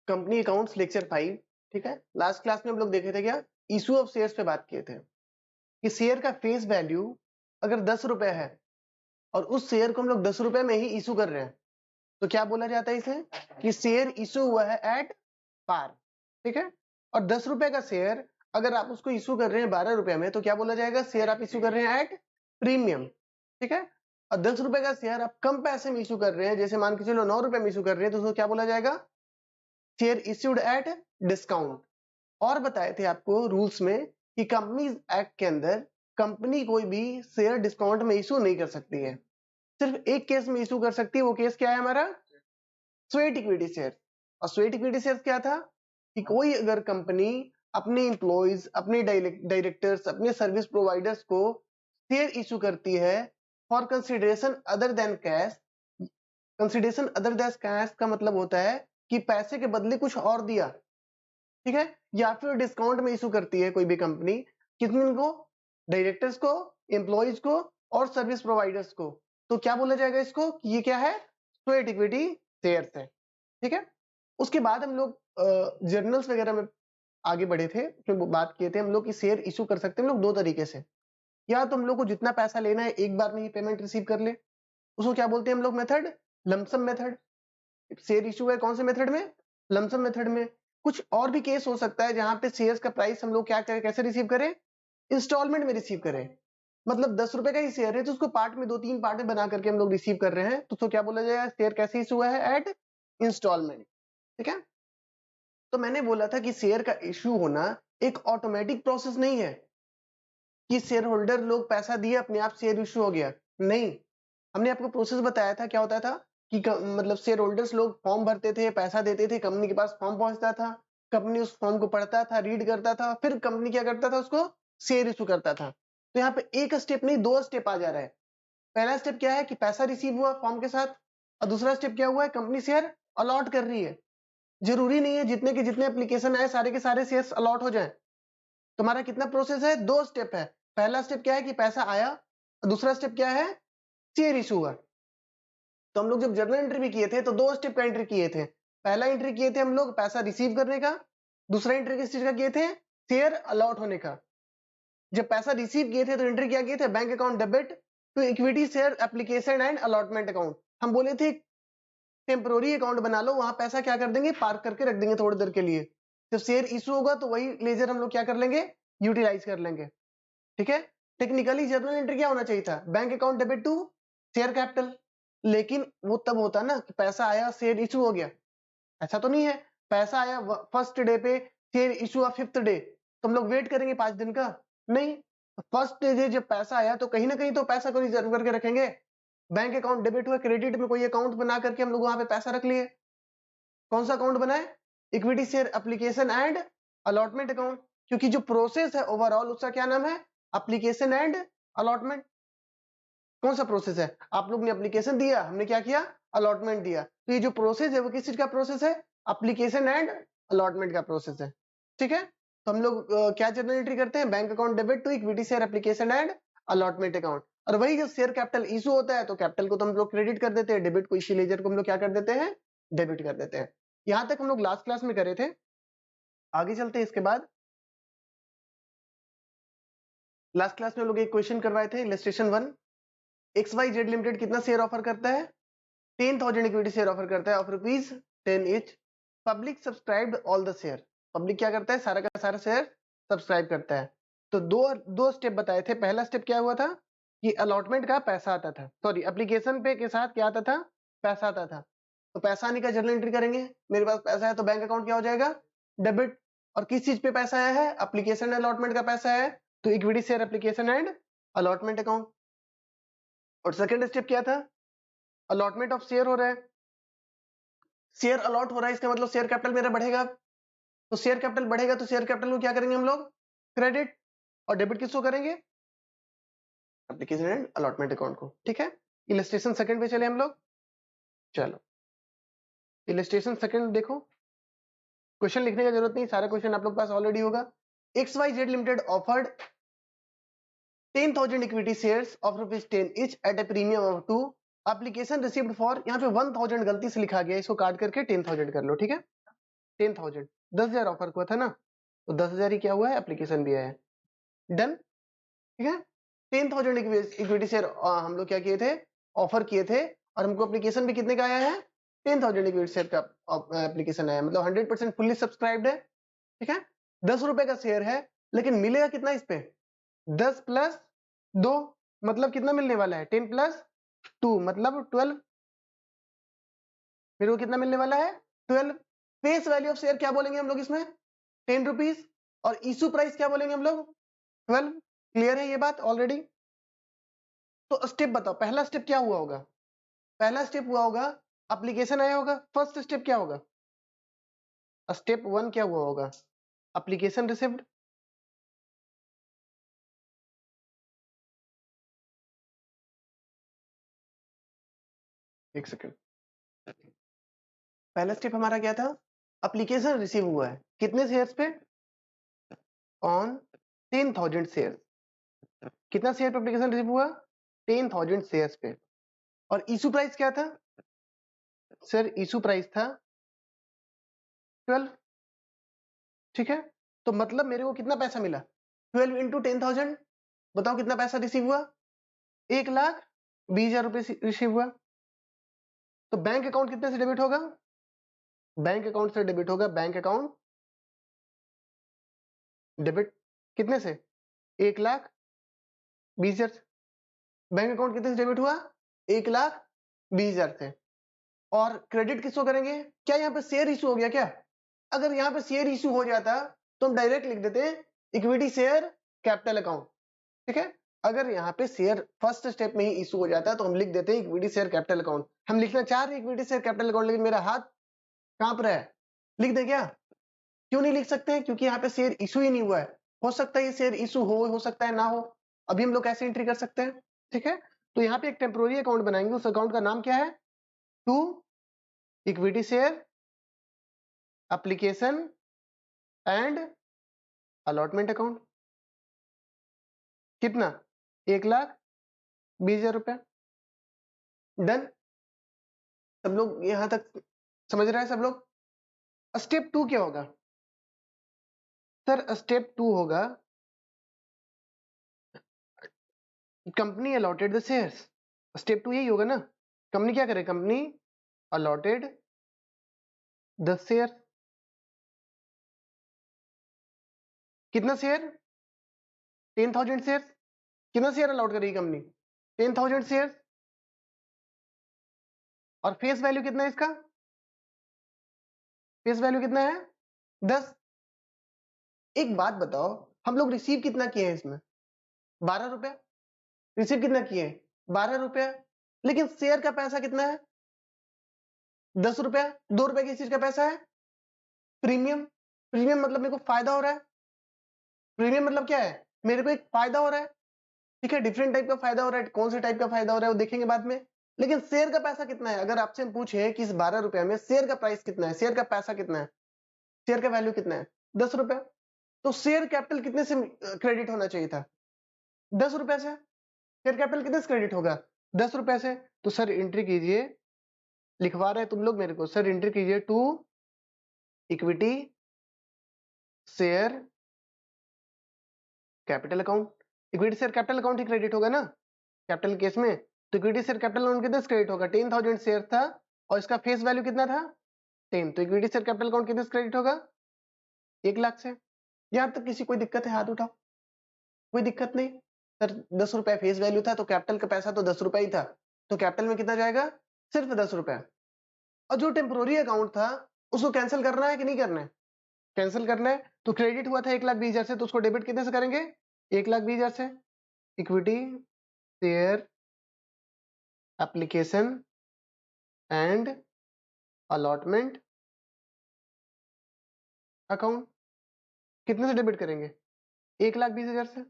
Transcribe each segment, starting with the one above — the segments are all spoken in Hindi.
Company accounts lecture 5। ठीक है, लास्ट क्लास में हम लोग देखे थे क्या, इशू ऑफ शेयर्स पे बात किए थे कि शेयर का फेस वैल्यू अगर 10 रुपए है और उस शेयर को हम लोग 10 रुपए में ही इशू कर रहे हैं तो क्या बोला जाता है इसे कि शेयर इशू हुआ है एट पार। ठीक है, और 10 रुपए का शेयर अगर आप उसको इशू कर रहे हैं 12 रुपए में तो क्या बोला जाएगा, शेयर आप इशू कर रहे हैं एट प्रीमियम। ठीक है, और 10 रुपए का शेयर आप कम पैसे में इशू कर रहे हैं, जैसे मान के चलो 9 रुपए में इशू कर रहे हैं, तो उसको क्या बोला जाएगा, शेयर इश्यूड एट डिस्काउंट। और बताए थे आपको रूल्स में कि कंपनीज एक्ट के अंदर कंपनी कोई भी शेयर डिस्काउंट में इशू नहीं कर सकती है, सिर्फ एक केस में इशू कर सकती है। वो केस क्या है हमारा, स्वेट इक्विटी शेयर। और स्वेट इक्विटी शेयर क्या था कि कोई अगर कंपनी अपने एम्प्लॉइज, अपने डायरेक्टर्स, अपने सर्विस प्रोवाइडर्स को शेयर इशू करती है for consideration other than cash. Consideration other than cash का मतलब होता है कि पैसे के बदले कुछ और दिया। ठीक है, या फिर डिस्काउंट में इशू करती है कोई भी कंपनी, कितने को, डायरेक्टर्स को, एम्प्लॉइज को और सर्विस प्रोवाइडर्स को, तो क्या बोला जाएगा इसको कि ये क्या है, स्वेट इक्विटी शेयर्स है। ठीक है, उसके बाद हम लोग जर्नल्स वगैरह में आगे बढ़े थे, तो बात किए थे हम लोग कि शेयर इशू कर सकते हैं हम लोग दो तरीके से। या तो हम लोग को जितना पैसा लेना है एक बार में ही पेमेंट रिसीव कर ले, उसको क्या बोलते हैं हम लोग, method lump sum method. Share issue है कौन से मेथड में, लमसम मेथड में। कुछ और भी केस हो सकता है जहां पे शेयर्स का प्राइस हम लोग क्या करें, कैसे रिसीव करें, इंस्टॉलमेंट में रिसीव करें। मतलब 10 रुपए का ही शेयर है तो उसको पार्ट में 2-3 पार्ट में बना करके हम लोग रिसीव कर रहे हैं, तो उसको क्या बोला जाएगा, शेयर कैसे इशू हुआ है, एट इंस्टॉलमेंट। ठीक है, तो मैंने बोला था कि शेयर का इशू होना एक ऑटोमेटिक प्रोसेस नहीं है कि शेयर होल्डर लोग पैसा दिए अपने आप शेयर इशू हो गया, नहीं। हमने आपको प्रोसेस बताया था, क्या होता था कि मतलब शेयर होल्डर्स लोग फॉर्म भरते थे, पैसा देते थे, कंपनी के पास फॉर्म पहुंचता था, कंपनी उस फॉर्म को पढ़ता था, रीड करता था, फिर कंपनी क्या करता था, उसको शेयर इशू करता था। तो यहाँ पे एक स्टेप नहीं 2 स्टेप आ जा रहा है। पहला स्टेप क्या है कि पैसा रिसीव हुआ फॉर्म के साथ, और दूसरा स्टेप क्या हुआ है, कंपनी शेयर अलॉट कर रही है। जरूरी नहीं है जितने के जितने एप्लीकेशन आए सारे के सारे शेयर्स अलॉट हो जाए। तुम्हारा कितना प्रोसेस है, 2 स्टेप है। पहला स्टेप क्या है कि पैसा आया, और दूसरा स्टेप क्या है, शेयर इशू हुआ। तो हम लोग जब जर्नल एंट्री भी किए थे तो 2 स्टेप का एंट्री किए थे। पहला एंट्री किए थे हम लोग पैसा रिसीव करने का, दूसरा एंट्री किस चीज का किए थे, शेयर अलॉट होने का। जब पैसा रिसीव किए थे तो एंट्री क्या किए थे, bank account debit to equity share application and allotment account. हम बोले थे टेम्पोररी अकाउंट बना लो, वहां पैसा क्या कर देंगे, पार्क करके रख देंगे थोड़ी देर के लिए। जब शेयर इशू होगा तो वही लेजर हम लोग क्या कर लेंगे, यूटिलाइज कर लेंगे। ठीक है, टेक्निकली जर्नल एंट्री क्या होना चाहिए था, bank account debit to share capital. लेकिन वो तब होता ना कि पैसा आया शेयर इशू हो गया, ऐसा तो नहीं है पैसा आया फर्स्ट डे पे शेयर इशू हुआ 5th डे, तो हम लोग वेट करेंगे 5 दिन का, नहीं। फर्स्ट डे जब पैसा आया तो कहीं ना कहीं तो पैसा को रिजर्व करके रखेंगे। बैंक अकाउंट डेबिट हुआ, क्रेडिट में कोई अकाउंट बना करके हम लोग वहां पे पैसा रख लिए। कौन सा अकाउंट बनाए, equity share application and allotment account, क्योंकि जो प्रोसेस है ओवरऑल उसका क्या नाम है, एप्लीकेशन एंड अलॉटमेंट। कौन सा प्रोसेस है, आप लोग ने एप्लीकेशन दिया, हमने क्या किया, अलॉटमेंट दिया। तो ये जो प्रोसेस है वो किस चीज का प्रोसेस है, एप्लीकेशन एंड अलॉटमेंट का प्रोसेस है। ठीक है, तो हम लोग क्या जर्नल एंट्री करते हैं, bank account debit to equity share application and allotment account. और वही जब शेयर कैपिटल इशू होता है तो कैपिटल को तो हम लोग क्रेडिट कर देते हैं, डेबिट को इसी लेजर को हम लोग क्या कर देते हैं, डेबिट कर देते हैं। यहां तक हम लोग लास्ट क्लास में करे थे। आगे चलते हैं, इसके बाद लास्ट क्लास में हम लोग एक क्वेश्चन करवाए थे, इलस्ट्रेशन 1। XYZ लिमिटेड कितना शेयर ऑफर करता है, 10,000 इक्विटी शेयर ऑफर करता है of ₹10 each। Public subscribed all the share, public क्या करता है, सारा का सारा शेयर सब्सक्राइब करता है। तो दो स्टेप बताए थे। पहला स्टेप क्या हुआ था कि अलॉटमेंट का पैसा आता था, सॉरी एप्लीकेशन पे के साथ क्या आता था, पैसा आता था। तो पैसा आने का जर्नल एंट्री करेंगे, मेरे पास पैसा है तो बैंक अकाउंट क्या हो जाएगा, डेबिट। और किस चीज पे पैसा आया है, एप्लीकेशन अलॉटमेंट का पैसा है, तो equity share application and allotment account. और सेकंड स्टेप क्या था, अलॉटमेंट ऑफ शेयर हो रहा है, शेयर अलॉट हो रहा है, इसका मतलब शेयर कैपिटल मेरा बढ़ेगा। तो शेयर कैपिटल बढ़ेगा तो शेयर कैपिटल को क्या करेंगे हम लोग, क्रेडिट। और डेबिट किसको करेंगे, एप्लीकेशन एंड अलॉटमेंट अकाउंट को। ठीक है, इलस्ट्रेशन सेकंड पे चले हम लोग। चलो इलस्ट्रेशन सेकंड देखो, क्वेश्चन लिखने की जरूरत नहीं, सारा क्वेश्चन आप लोग पास ऑलरेडी होगा। XYZ limited offered 10,000 equity shares of ₹10 each at a premium of 2। Application received for, यहाँ पे 1000 गलती से लिखा गया, इसको काट करके 10,000 कर लो। ठीक है, 10,000, 10,000 ऑफर हुआ था ना, तो 10,000 ही क्या हुआ है, एप्लीकेशन भी आया है। डन, ठीक है। 10,000 इक्विटी शेयर हम लोग क्या किए थे, ऑफर किए थे, और हमको एप्लीकेशन भी कितने का आया है, 10,000 इक्विटी शेयर का एप्लीकेशन आया, मतलब 100% फुल्ली सब्सक्राइब्ड है, ठीक है। 10 रुपए का शेयर है, लेकिन मिलेगा कितना इस पे, 10 प्लस 2 मतलब कितना मिलने वाला है, 10 प्लस 2 मतलब 12, मेरे को कितना मिलने वाला है, 12। फेस वैल्यू ऑफ शेयर क्या बोलेंगे हम लोग इसमें, 10 रुपीज, और इशू प्राइस क्या बोलेंगे हम लोग, 12। क्लियर है ये बात ऑलरेडी। तो स्टेप बताओ, पहला स्टेप क्या हुआ होगा, पहला स्टेप हुआ होगा एप्लीकेशन आया होगा, फर्स्ट स्टेप क्या होगा, स्टेप 1 क्या हुआ होगा, एप्लीकेशन रिसीव्ड। एक सेकंड, पहला स्टेप हमारा क्या था, एप्लीकेशन रिसीव हुआ है, कितने शेयर्स पे, ऑन 10,000 शेयर, कितना शेयर पे एप्लीकेशन रिसीव हुआ, 10,000 शेयर्स पे, और इशू प्राइस क्या था, सर इशू प्राइस था 12, ठीक है। तो मतलब मेरे को कितना पैसा मिला, 12 इंटू 10,000, बताओ कितना पैसा रिसीव हुआ, 1,20,000 रुपए रिसीव हुआ। तो बैंक अकाउंट कितने से डेबिट होगा, बैंक अकाउंट से डेबिट होगा, बैंक अकाउंट डेबिट कितने से, 1,20,000, बैंक अकाउंट कितने से डेबिट हुआ, 1,20,000 से। और क्रेडिट किसको करेंगे, क्या यहाँ पे शेयर इशू हो गया क्या, अगर यहाँ पे शेयर इशू हो जाता तो हम डायरेक्ट लिख देते इक्विटी शेयर कैपिटल अकाउंट, ठीक है। अगर यहाँ पे शेयर फर्स्ट स्टेप में ही इशू हो जाता तो हम लिख देते इक्विटी शेयर कैपिटल अकाउंट। हम लिखना चाह रहे इक्विटी शेयर कैपिटल अकाउंट, लेकिन मेरा हाथ कांप रहा है, लिख दे क्या, क्यों नहीं लिख सकते, क्योंकि यहाँ पे शेयर इशू ही नहीं हुआ है। हो सकता है ये शेयर इशू हो सकता है ना हो, अभी हम लोग कैसे एंट्री कर सकते हैं, ठीक है। तो यहाँ पे एक टेम्पोररी अकाउंट बनाएंगे, उस अकाउंट का नाम क्या है, to equity share application and allotment account, कितना, 1,20,000 रुपया। डन, सब लोग यहां तक समझ रहे हैं सब लोग। स्टेप 2 क्या होगा, सर स्टेप 2 होगा company allotted the shares, step 2 यही होगा ना, कंपनी क्या करे, कंपनी अलॉटेड द शेयर, कितना शेयर, 10,000 शेयर, कितना शेयर अलॉट करेगी कंपनी, 10,000 शेयर, और फेस वैल्यू कितना है इसका, फेस वैल्यू कितना है, 10। एक बात बताओ, हम लोग रिसीव कितना किए हैं इसमें, 12 रुपया, रिसीव कितना किए हैं, 12 रुपया, लेकिन शेयर का पैसा कितना है, 10 रुपया, 2 रुपए की चीज का पैसा है, प्रीमियम, प्रीमियम मतलब मेरे को फायदा हो रहा है, प्रीमियम मतलब क्या है, मेरे को एक फायदा हो रहा है, ठीक है। डिफरेंट टाइप का फायदा हो रहा है, कौन से टाइप का फायदा हो रहा है वो देखेंगे बाद में। लेकिन शेयर का पैसा कितना है, अगर आपसे हम पूछे कि इस 12 रुपया में शेयर का प्राइस कितना है, शेयर का पैसा कितना है, शेयर का वैल्यू कितना है, 10 रुपया, तो शेयर कैपिटल कितने से क्रेडिट होना चाहिए था, 10 रुपए से। शेयर कैपिटल कितने से क्रेडिट होगा, 10 रुपए से। तो सर एंट्री कीजिए, लिखवा रहे तुम लोग मेरे को, सर एंट्री कीजिए to equity share capital account, equity share capital account ही क्रेडिट होगा ना कैपिटल केस में, तो इक्विटी शेयर कैपिटल अकाउंट कितने से क्रेडिट होगा, 10,000 शेयर था और इसका फेस वैल्यू कितना था, 10, तो इक्विटी शेयर कैपिटल अकाउंट कितने से क्रेडिट होगा, 1,00,000 से। यहाँ तक किसी कोई दिक्कत है, हाथ उठाओ, कोई दिक्कत नहीं। सर 10 रुपए फेस वैल्यू था, तो कैपिटल का पैसा तो 10 रुपए ही था, तो कैपिटल में कितना जाएगा, सिर्फ 10 रुपए। और जो टेम्पोररी अकाउंट था उसको कैंसिल करना है कि नहीं करना है, कैंसिल करना है। तो क्रेडिट हुआ था 1,20,000 से, तो उसको डेबिट कितने से करेंगे, 1,20,000 से। Equity share application and allotment account कितने से डेबिट करेंगे, 1,20,000 से।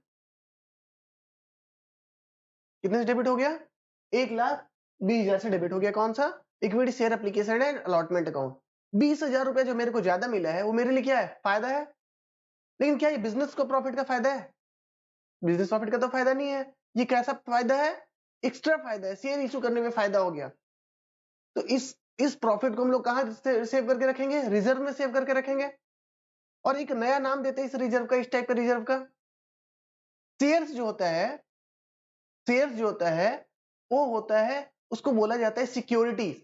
कितने से डेबिट हो गया, 1,20,000 से डेबिट हो गया, कौन सा, equity share application and allotment account. 20,000 रुपए जो मेरे को ज्यादा मिला है वो मेरे लिए क्या है, फायदा है। लेकिन क्या ये बिजनेस को प्रॉफिट का फायदा है, बिजनेस प्रॉफिट का तो फायदा नहीं है। ये कैसा फायदा है, एक्स्ट्रा फायदा है, शेयर इशू करने में फायदा हो गया। तो इस इस प्रॉफिट को हम लोग कहाँ सेव करके रखेंगे? रिजर्व में सेव करके रखेंगे। और एक नया नाम देते हैं इस रिजर्व का, इस टाइप का रिजर्व का। शेयर्स जो होता है, शेयर्स जो होता है वो होता है, उसको बोला जाता है सिक्योरिटीज।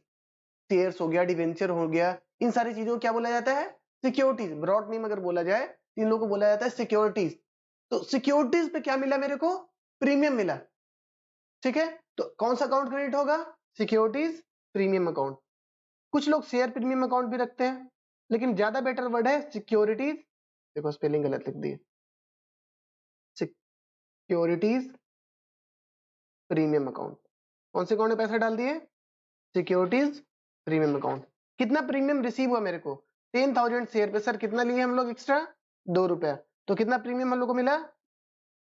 शेयर्स हो गया, डिवेंचर हो गया, इन सारी चीजों को क्या बोला जाता है? सिक्योरिटीज। ब्रॉड नेम अगर बोला जाए, इन लोगों को बोला जाता है सिक्योरिटीज। तो सिक्योरिटीज पे क्या मिला मेरे को? प्रीमियम मिला। ठीक है, तो कौन सा अकाउंट क्रेडिट होगा? Securities premium account. कुछ लोग शेयर प्रीमियम अकाउंट भी रखते हैं, लेकिन ज्यादा बेटर वर्ड है सिक्योरिटीज। देखो स्पेलिंग गलत लिख दी, सिक्योरिटीज प्रीमियम अकाउंट। कौन से अकाउंट में पैसा डाल दिए? Securities premium account. कितना प्रीमियम रिसीव हुआ मेरे को? 10,000 शेयर पे। सर कितना लिए हम लोग एक्स्ट्रा? 2 रुपया। तो कितना प्रीमियम हम लोग को मिला?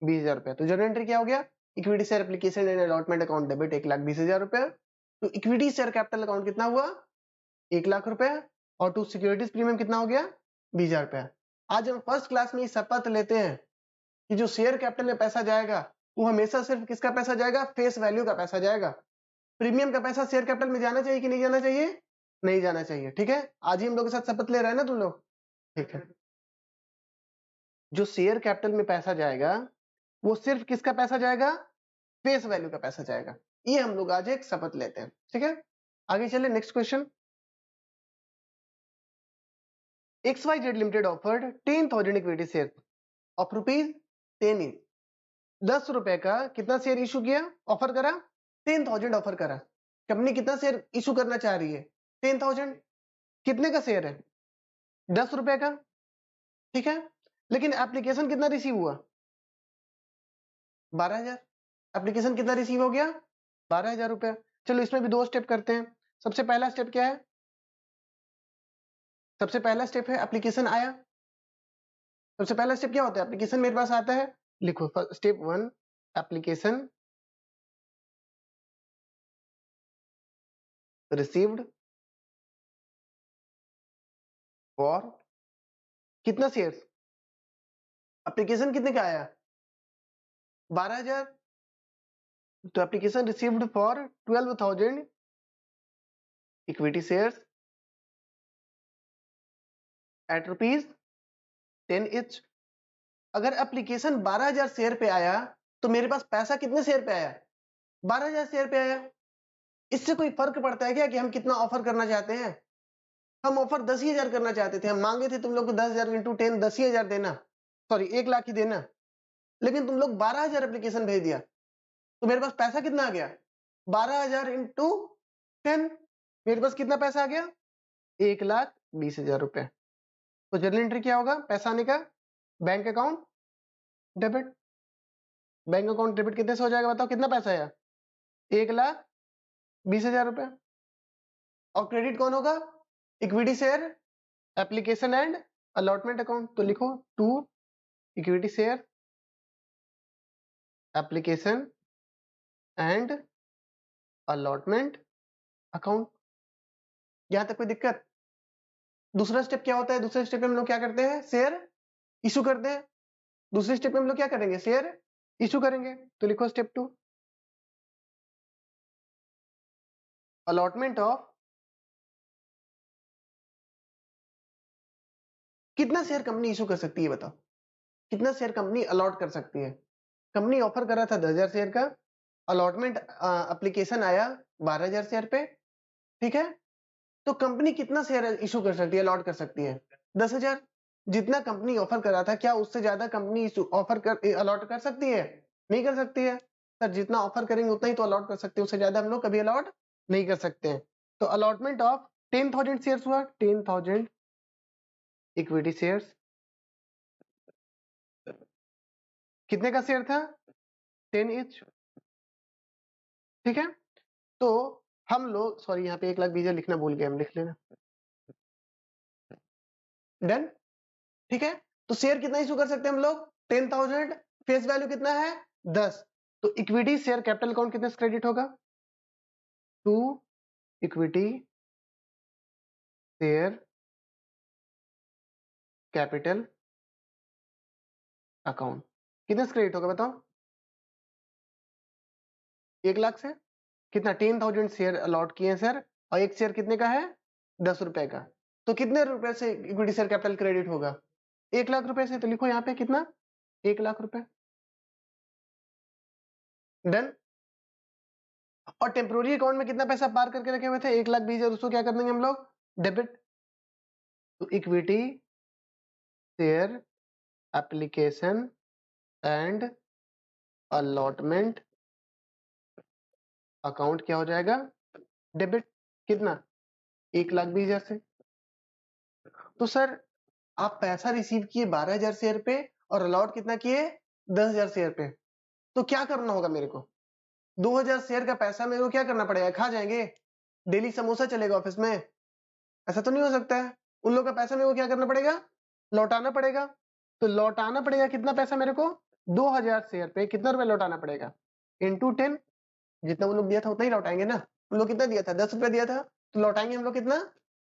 20,000 रुपया। तो जर्नल एंट्री क्या हो गया? Equity share application and allotment account debit 1,20,000 रुपया। तो इक्विटी शेयर कैपिटल अकाउंट कितना हुआ? 1,00,000 रुपया। और टू सिक्योरिटीज प्रीमियम कितना हो गया? 20,000 रुपया। आज हम फर्स्ट क्लास में ये शपथ लेते हैं कि जो शेयर कैपिटल में पैसा जाएगा वो हमेशा सिर्फ किसका पैसा जाएगा? फेस वैल्यू का पैसा जाएगा। प्रीमियम का पैसा शेयर कैपिटल में जाना चाहिए कि नहीं जाना चाहिए? नहीं जाना चाहिए। ठीक है, आज ही हम लोग के साथ शपथ ले रहे हैं ना तुम लोग? ठीक है, जो शेयर कैपिटल में पैसा जाएगा वो सिर्फ किसका पैसा जाएगा? फेस वैल्यू का पैसा जाएगा। ये हम लोग आज एक शपथ लेते हैं। ठीक है, आगे चले next question. XYZ limited offered 10,000 equity share of ₹10 each। 10 रुपए का कितना शेयर इशू किया? ऑफर करा, 10,000 ऑफर करा। कंपनी कितना शेयर इशू करना चाह रही है? 10,000। कितने का शेयर है? 10 रुपए का। ठीक है, लेकिन एप्लीकेशन कितना रिसीव हुआ? 12,000। एप्लीकेशन कितना रिसीव हो गया? 12,000 रुपया। चलो इसमें भी 2 स्टेप करते हैं। सबसे पहला स्टेप क्या है? सबसे पहला स्टेप है एप्लीकेशन आया। सबसे पहला स्टेप क्या होता है? एप्लीकेशन मेरे पास आता है, लिखो स्टेप 1 एप्लीकेशन रिसीव्ड फॉर कितना शेयर? एप्लीकेशन कितने का आया? 12,000। तो application received for 12,000 equity shares at ₹10 each। अगर एप्लीकेशन 12,000 शेयर पे आया तो मेरे पास पैसा कितने शेयर पे आया? 12,000 शेयर पे आया। इससे कोई फर्क पड़ता है क्या कि हम कितना ऑफर करना चाहते हैं? हम ऑफर 10,000 करना चाहते थे, हम मांगे थे तुम लोग को 10,000 इंटू 10 10,000 देना, सॉरी 1,00,000 ही देना, लेकिन तुम लोग 12,000 एप्लीकेशन भेज दिया तो मेरे पास पैसा कितना आ गया? 12,000 इंटू 10। मेरे पास कितना पैसा आ गया? 1,20,000 रुपए। तो जर्नल एंट्री क्या होगा पैसा आने का? Bank account debit. Bank account debit कितने से हो जाएगा बताओ? कितना पैसा आया? 1,20,000 रुपए। और क्रेडिट कौन होगा? Equity share application and allotment account. तो लिखो to equity share application and allotment account. यहां तक कोई दिक्कत? दूसरा स्टेप क्या होता है? दूसरे स्टेप में हम लोग क्या करते हैं? शेयर इशू करते हैं। दूसरे स्टेप में हम लोग क्या करेंगे? शेयर इशू करेंगे। तो लिखो स्टेप 2 अलॉटमेंट ऑफ। कितना शेयर कंपनी इशू कर सकती है बताओ? कितना शेयर कंपनी अलॉट कर सकती है? कंपनी ऑफर कर रहा था 10,000 शेयर का, अलॉटमेंट एप्लीकेशन आया 12,000 शेयर पे। ठीक है, तो कंपनी कितना शेयर इशू कर सकती है, अलॉट कर सकती है? 10,000। जितना कंपनी ऑफर कर रहा था क्या उससे ज्यादा कंपनी ऑफर कर अलॉट कर सकती है? नहीं कर सकती है। सर जितना ऑफर करेंगे उतना ही तो अलॉट कर सकते हैं, उससे ज्यादा हम लोग कभी अलॉट नहीं कर सकते हैं। तो अलॉटमेंट ऑफ 10,000 शेयर्स हुआ, 10,000 इक्विटी शेयर्स। कितने का शेयर था? 10 each। ठीक है, तो हम लोग, सॉरी यहाँ पे 1,20,000 लिखना भूल गए हम, लिख लेना। डन। ठीक है, तो शेयर कितना इशू कर सकते हैं हम लोग? 10,000। फेस वैल्यू कितना है? 10। तो इक्विटी शेयर कैपिटल अकाउंट कितने से क्रेडिट होगा? To equity share capital account कितने से क्रेडिट होगा बताओ? 1,00,000 से। कितना? 10,000 शेयर अलॉट किए हैं सर, और एक शेयर कितने का है? 10 रुपए का। तो कितने रुपए से इक्विटी शेयर कैपिटल क्रेडिट होगा? 1 लाख रुपए से। तो लिखो यहाँ पे कितना? 1 लाख रुपए। डन। और टेम्पोररी अकाउंट में कितना पैसा पार करके रखे हुए थे? 1,20,000। उसको क्या कर देंगे हम लोग? डेबिट। तो equity share application and allotment account क्या हो जाएगा? डेबिट। कितना? 1,20,000 से। तो सर आप पैसा रिसीव किए 12,000 शेयर पे और अलॉट कितना किए? 10,000 शेयर पे। तो क्या करना होगा मेरे को? 2,000 शेयर का पैसा मेरे को क्या करना पड़ेगा? खा जाएंगे? डेली समोसा चलेगा ऑफिस में? ऐसा तो नहीं हो सकता है। उन लोगों का पैसा मेरे को क्या करना पड़ेगा? लौटाना पड़ेगा। तो लौटाना पड़ेगा कितना पैसा मेरे को? 2,000 शेयर पे कितना रुपए लौटाना पड़ेगा? इंटू 10। जितना वो लोग दिया था उतना ही लौटाएंगे ना। उन लोग कितना दिया था? 10 रुपए दिया था। तो लौटाएंगे हम लोग कितना?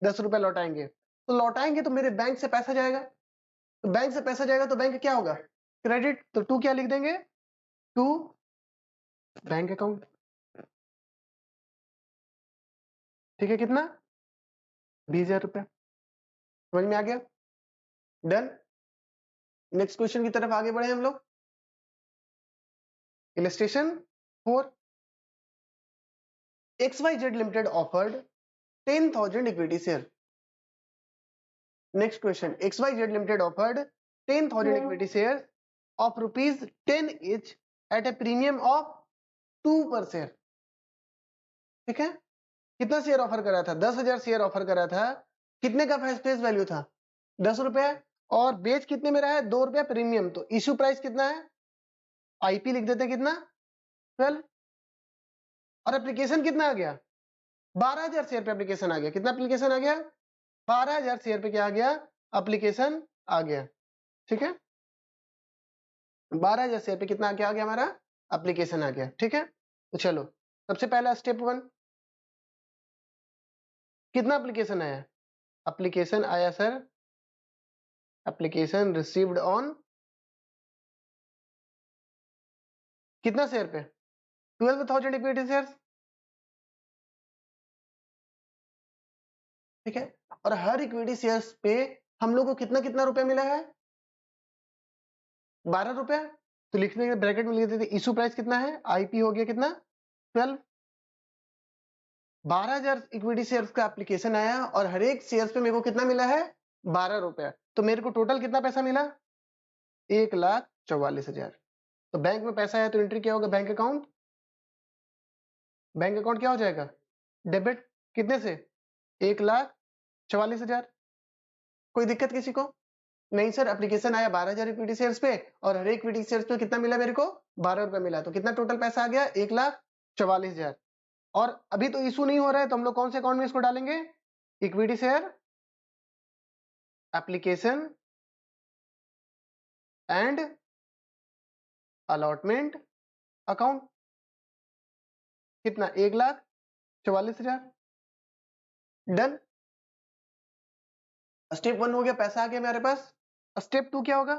10 रुपए लौटाएंगे। तो लौटाएंगे तो मेरे बैंक से पैसा जाएगा। तो बैंक से पैसा जाएगा तो बैंक क्या होगा? क्रेडिट। तो टू क्या लिख देंगे? To bank account. ठीक है, कितना? 20,000 रुपए। समझ में आ गया? डन। नेक्स्ट क्वेश्चन की तरफ आगे बढ़े हम लोग। Illustration 4। XYZ Limited offered 10,000 equity share. Next question. XYZ Limited offered 10,000 equity shares of rupees 10 each at a premium of 2 per share. ठीक है? कितना शेयर ऑफर करा था? 10,000 शेयर ऑफर करा था। कितने का फेस वैल्यू था? 10 रुपए। और बेच कितने में रहा है? 2 रुपए प्रीमियम। तो इश्यू प्राइस कितना है? आईपी लिख देते हैं कितना? 12। और एप्लीकेशन कितना आ गया? 12,000 शेयर पे एप्लीकेशन आ गया। कितना एप्लीकेशन आ गया? 12,000 शेयर पे क्या आ गया? एप्लीकेशन आ गया। ठीक है, 12,000 शेयर पे कितना क्या आ गया? हमारा एप्लीकेशन आ गया। ठीक है, तो चलो सबसे पहला स्टेप 1, कितना एप्लीकेशन आया? एप्लीकेशन आया सर, एप्लीकेशन रिसीव्ड ऑन कितना शेयर पे? 12,000 इक्विटी शेयर। ठीक है, और हर इक्विटी शेयर्स पे हम लोग को कितना कितना रुपए मिला है? 12 रुपए। तो लिखने के ब्रैकेट में लिख देते इशू प्राइस कितना है? आईपी हो गया कितना? 12। 12,000 इक्विटी शेयर्स का एप्लीकेशन आया और हर एक शेयर्स पे मेरे को कितना मिला है? 12 रुपए। तो मेरे को टोटल कितना पैसा मिला? 1,44,000। तो बैंक में पैसा है तो एंट्री क्या होगा? Bank account. बैंक अकाउंट क्या हो जाएगा? डेबिट। कितने से? 1,44,000। कोई दिक्कत किसी को? नहीं सर, एप्लीकेशन आया 12,000 इक्विटी शेयर्स पे और हर एक इक्विटी शेयर्स पे कितना मिला मेरे को? 12 रुपए मिला। तो कितना टोटल पैसा आ गया? 1,44,000। और अभी तो इशू नहीं हो रहा है तो हम लोग कौन से अकाउंट में इसको डालेंगे? Equity share application and allotment account. कितना? 1,44,000। डन। स्टेप 1 हो गया, पैसा आ गया मेरे पास। स्टेप 2 क्या होगा?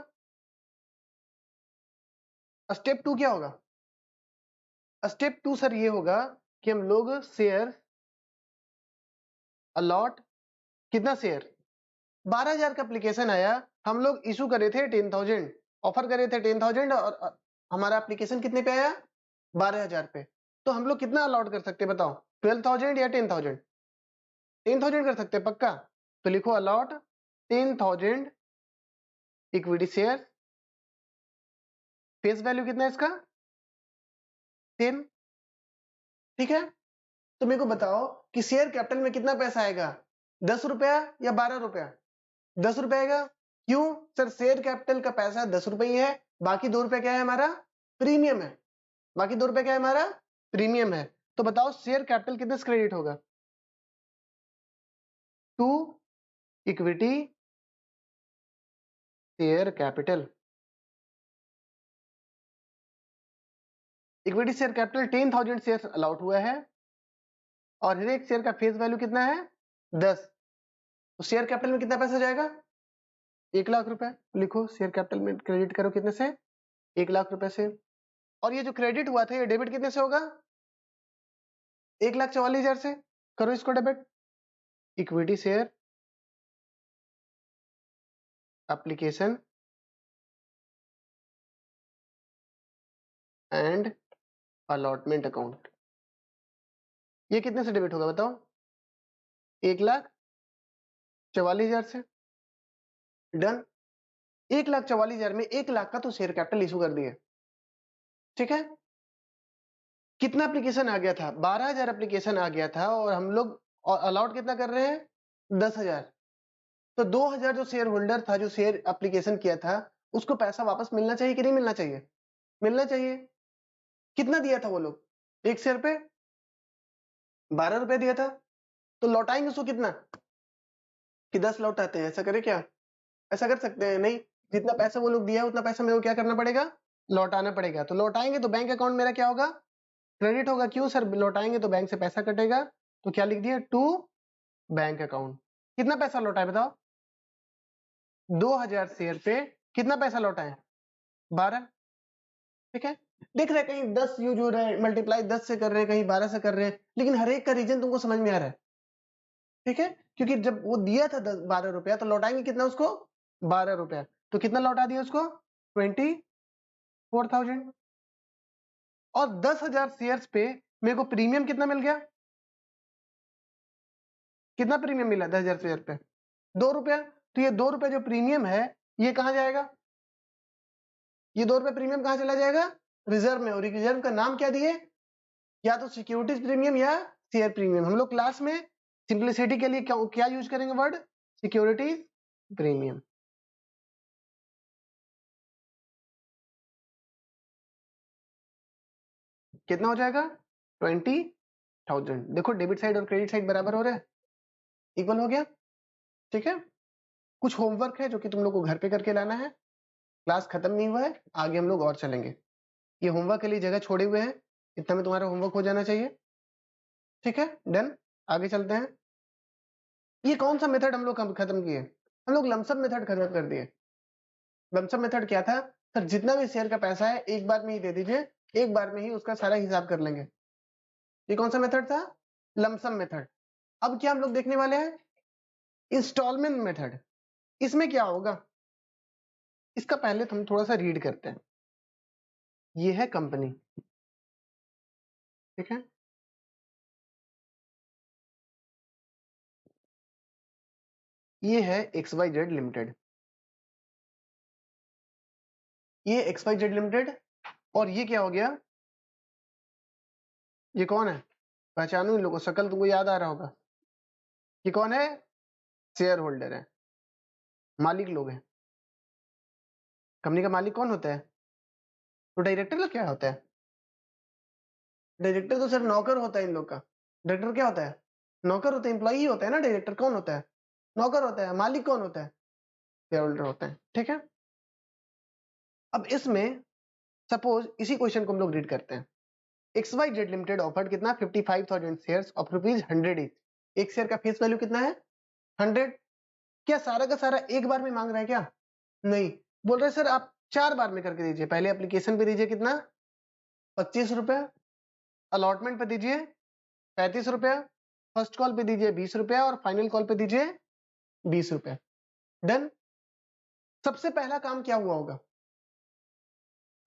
स्टेप 2 क्या होगा? स्टेप 2 सर ये होगा कि हम लोग शेयर अलॉट, कितना शेयर? 12,000 का एप्लीकेशन आया, हम लोग इशू करे थे 10,000, ऑफर करे थे 10,000 और हमारा एप्लीकेशन कितने पे आया? 12,000 पे। तो हम लोग कितना अलॉट कर सकते हैं बताओ? 12,000 या 10,000? 10,000 कर सकते हैं पक्का? तो लिखो allot 10,000 equity share. Face value कितना है इसका? 10। ठीक है, तो मेरे को बताओ कि शेयर कैपिटल में कितना पैसा आएगा? 10 रुपया या 12 रुपया? 10 रुपए आएगा। क्यों सर? शेयर कैपिटल का पैसा 10 रुपए ही है, बाकी 2 रुपए क्या है हमारा? प्रीमियम है। बाकी 2 रुपए क्या है हमारा? प्रीमियम है। तो बताओ शेयर कैपिटल कितने से क्रेडिट होगा? To equity share capital. Equity share capital 10,000 share allot हुआ है और हर एक शेयर का फेस वैल्यू कितना है? 10। तो शेयर कैपिटल में कितना पैसा जाएगा? 1 लाख रुपए। लिखो शेयर कैपिटल में क्रेडिट करो कितने से? 1 लाख रुपए से। और ये जो क्रेडिट हुआ था ये डेबिट कितने से होगा? 1,44,000 से। करो इसको debit. Equity share application and allotment account, ये कितने से डेबिट होगा बताओ? 1,44,000 से। डन। 1,44,000 में 1 लाख का तो शेयर कैपिटल इशू कर दिए, ठीक है। कितना एप्लीकेशन आ गया था? 12,000 एप्लीकेशन आ गया था, और हम लोग अलाउड कितना कर रहे हैं? 10,000। तो 2,000 जो शेयर होल्डर था, जो शेयर एप्लीकेशन किया था, उसको पैसा वापस मिलना चाहिए कि नहीं मिलना चाहिए? मिलना चाहिए। कितना दिया था वो लोग? एक शेयर पे 12 रुपए दिया था, तो लौटाएंगे उसको कितना? कि 10 लौटाते हैं, ऐसा करें क्या? ऐसा कर सकते हैं? नहीं, जितना पैसा वो लोग दिया है उतना पैसा मेरे को क्या करना पड़ेगा? लौटाना पड़ेगा। तो लौटाएंगे तो बैंक अकाउंट मेरा क्या होगा? क्रेडिट होगा। क्यों सर? लौटाएंगे तो बैंक से पैसा कटेगा, तो क्या लिख दिया? To bank account. कितना पैसा लौटा है बताओ? 2,000 शेयर पे कितना पैसा लौटा है? 12। ठीक है। देख रहे हैं कहीं 10 यूज हो रहा है, मल्टीप्लाई 10 से कर रहे हैं, कहीं 12 से कर रहे हैं, लेकिन हर एक का रीजन तुमको समझ में आ रहा है। ठीक है, क्योंकि जब वो दिया था 12 रुपया, तो लौटाएंगे कितना उसको? 12 रुपया। तो कितना लौटा दिया उसको? 24,000। और 10,000 शेयर्स पे मेरे को प्रीमियम कितना मिल गया? कितना प्रीमियम मिला 10,000 शेयर पे? 2 रुपया। तो ये 2 रुपया जो प्रीमियम है, ये कहां जाएगा? ये 2 रुपया प्रीमियम कहां चला जाएगा? रिजर्व में। और रिजर्व का नाम क्या दिए? या तो सिक्योरिटीज प्रीमियम या शेयर प्रीमियम। हम लोग क्लास में सिंप्लिसिटी के लिए क्या यूज करेंगे वर्ड? Securities premium. कितना हो जाएगा? 20,000। देखो डेबिट साइड और क्रेडिट साइड बराबर हो रहा है, इक्वल हो गया। ठीक है। कुछ होमवर्क है जो कि तुम लोग को घर पे करके लाना है। क्लास खत्म नहीं हुआ है, आगे हम लोग और चलेंगे। ये होमवर्क के लिए जगह छोड़े हुए हैं, इतना में तुम्हारा होमवर्क हो जाना चाहिए। ठीक है, डन। आगे चलते हैं। ये कौन सा मेथड हम लोग खत्म किए? हम लोग लमसम मेथड खत्म कर दिए। लमसम मेथड क्या था? सर जितना भी शेयर का पैसा है एक बार में ही दे दीजिए, एक बार में ही उसका सारा हिसाब कर लेंगे। ये कौन सा मेथड था? Lump sum method. अब क्या हम लोग देखने वाले हैं? Instalment method. इसमें क्या होगा? इसका पहले हम थोड़ा सा रीड करते हैं। ये है कंपनी, ठीक है। ये है XYZ लिमिटेड, ये XYZ लिमिटेड। और ये क्या हो गया? ये कौन है? पहचानो इन लोगों को, शकल तुमको याद आ रहा होगा। ये कौन है? शेयर होल्डर है, मालिक लोग हैं। कंपनी का मालिक कौन होता है? तो डायरेक्टर का क्या होता है? डायरेक्टर तो सर नौकर होता है इन लोग का। डायरेक्टर क्या होता है? नौकर होता है, एम्प्लॉई ही होता है ना। डायरेक्टर कौन होता है? नौकर होता है। मालिक कौन होता है? शेयर होल्डर होता है। ठीक है। अब इसमें सपोज इसी क्वेश्चन को हम लोग रीड करते हैं। XYZ लिमिटेड ऑफर्ड कितना? 55,000 शेयर्स ऑफ ₹100 ईच। एक शेयर का फेस वैल्यू कितना है? 100। क्या सारा का सारा एक बार में मांग रहा है क्या? नहीं, बोल रहे सर आप 4 बार में करके दीजिए। पहले एप्लीकेशन पे दीजिए कितना? 25 रुपया। अलॉटमेंट पे दीजिए 35 रुपया। फर्स्ट कॉल पे दीजिए 20 रुपया, और फाइनल कॉल पे दीजिए 20 रुपया। डन। सबसे पहला काम क्या हुआ होगा?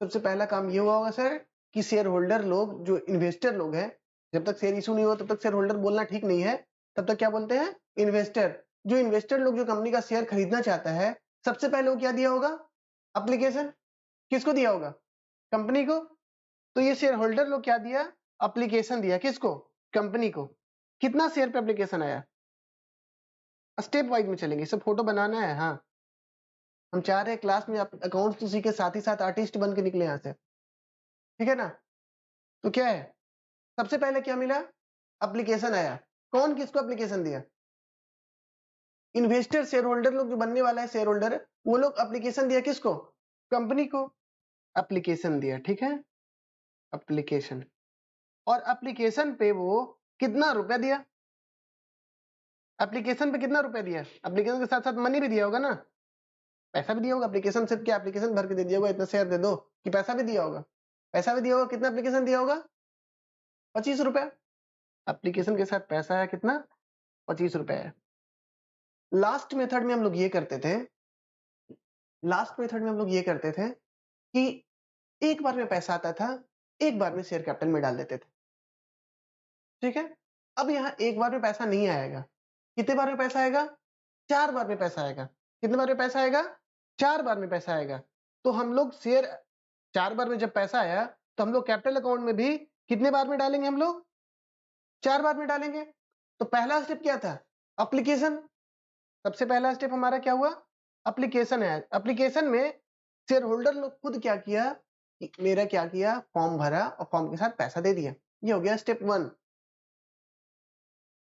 सबसे पहला काम ये हुआ होगा सर कि शेयर होल्डर लोग, जो इन्वेस्टर लोग हैं, जब तक शेयर इशू नहीं हो तब तक शेयर होल्डर बोलना ठीक नहीं है, तब तक क्या बोलते हैं? इन्वेस्टर। जो इन्वेस्टर लोग जो कंपनी का शेयर खरीदना चाहता है, सबसे पहले वो क्या दिया होगा? एप्लीकेशन। किसको दिया होगा? कंपनी को। तो ये शेयर होल्डर लोग क्या दिया? एप्लीकेशन दिया। किसको? कंपनी को। कितना शेयर पे एप्लीकेशन आया? स्टेप वाइज में चलेंगे, सब फोटो बनाना है। हाँ, हम चाह रहे हैं क्लास में अकाउंट्स तो सीखे, साथ ही साथ आर्टिस्ट बन के निकले यहाँ से। ठीक है ना? तो क्या है? सबसे पहले क्या मिला? एप्लीकेशन आया। कौन किसको एप्लीकेशन दिया? इन्वेस्टर, शेयर होल्डर लोग जो बनने वाला है शेयर होल्डर, वो लोग एप्लीकेशन दिया किसको? कंपनी को एप्लीकेशन दिया। ठीक है, एप्लीकेशन। और एप्लीकेशन पे वो कितना रुपया दिया? एप्लीकेशन पे कितना रुपया दिया? एप्लीकेशन के साथ साथ मनी भी दिया होगा ना, पैसा भी दिया होगा। एप्लीकेशन सिर्फ क्या एप्लीकेशन भर के दे दिया होगा इतना शेयर दे दो, कि पैसा भी दिया होगा? पैसा भी दिया होगा। कितना एप्लीकेशन दिया होगा? 25 रुपया। एप्लीकेशन के साथ पैसा आया कितना, 25 रुपए है। लास्ट मेथड में हम लोग ये करते थे, कि एक बार में पैसा आता था, एक बार में शेयर कैपिटल में डाल देते थे, ठीक है। अब यहाँ एक बार में पैसा नहीं आएगा, कितने बार में पैसा आएगा, 4 बार में पैसा आएगा। कितने बार में पैसा आएगा, 4 बार में पैसा आएगा। तो हम लोग शेयर 4 बार में जब पैसा आया तो हम लोग कैपिटल अकाउंट में भी कितने बार में डालेंगे, हम लोग 4 बार में डालेंगे। तो पहला स्टेप क्या था, एप्लीकेशन। सबसे पहला स्टेप हमारा क्या हुआ, एप्लीकेशन है। एप्लीकेशन में शेयर होल्डर लोग खुद क्या किया, मेरा क्या किया, फॉर्म भरा और फॉर्म के साथ पैसा दे दिया। ये हो गया स्टेप 1।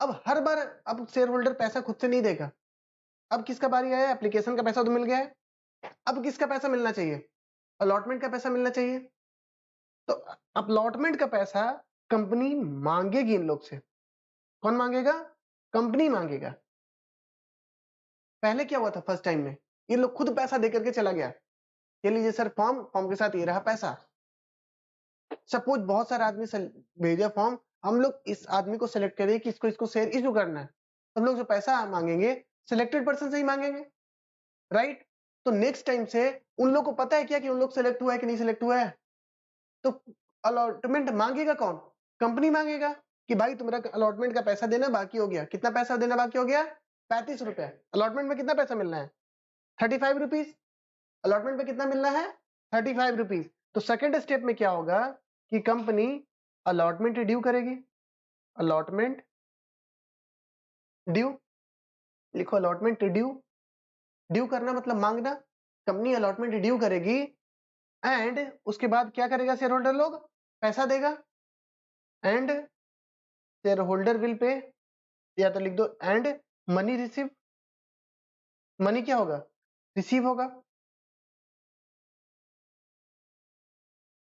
अब हर बार अब शेयर होल्डर पैसा खुद से नहीं देगा। अब किसका बारी आया, एप्लीकेशन का पैसा तो मिल गया है, अब किसका पैसा मिलना चाहिए, अलॉटमेंट का पैसा मिलना चाहिए। तो अलॉटमेंट का पैसा कंपनी मांगेगी इन लोग से। कौन मांगेगा, कंपनी मांगेगा। पहले क्या हुआ था, फर्स्ट टाइम में ये लोग खुद पैसा दे करके चला गया, ये लीजिए सर फॉर्म, फॉर्म के साथ ये रहा पैसा। सपोज बहुत सारे आदमी भेजा फॉर्म, हम लोग इस आदमी को सिलेक्ट करें कि इसको शेयर इशू करना है, हम लोग जो पैसा मांगेंगे सिलेक्टेड पर्सन से ही मांगेंगे, राइट। तो नेक्स्ट टाइम से उन लोग को पता है क्या कि उन लोग सिलेक्ट हुआ है कि नहीं सिलेक्ट हुआ है। तो अलॉटमेंट मांगेगा कौन, कंपनी मांगेगा कि भाई तुम्हारा अलॉटमेंट का पैसा देना बाकी हो गया। कितना पैसा देना बाकी हो गया, 35 रुपए। अलॉटमेंट में कितना पैसा मिलना है, 35 रुपीज। अलॉटमेंट में कितना मिलना है, 35 रुपीज। तो सेकेंड स्टेप में क्या होगा कि कंपनी अलॉटमेंट ड्यू करेगी। अलॉटमेंट ड्यू लिखो, अलॉटमेंट ड्यू। ड्यू करना मतलब मांगना। कंपनी अलॉटमेंट ड्यू करेगी एंड उसके बाद क्या करेगा, शेयर होल्डर लोग पैसा देगा and share holder will pay, या तो लिख दो एंड मनी रिसीव। मनी क्या होगा, रिसीव होगा।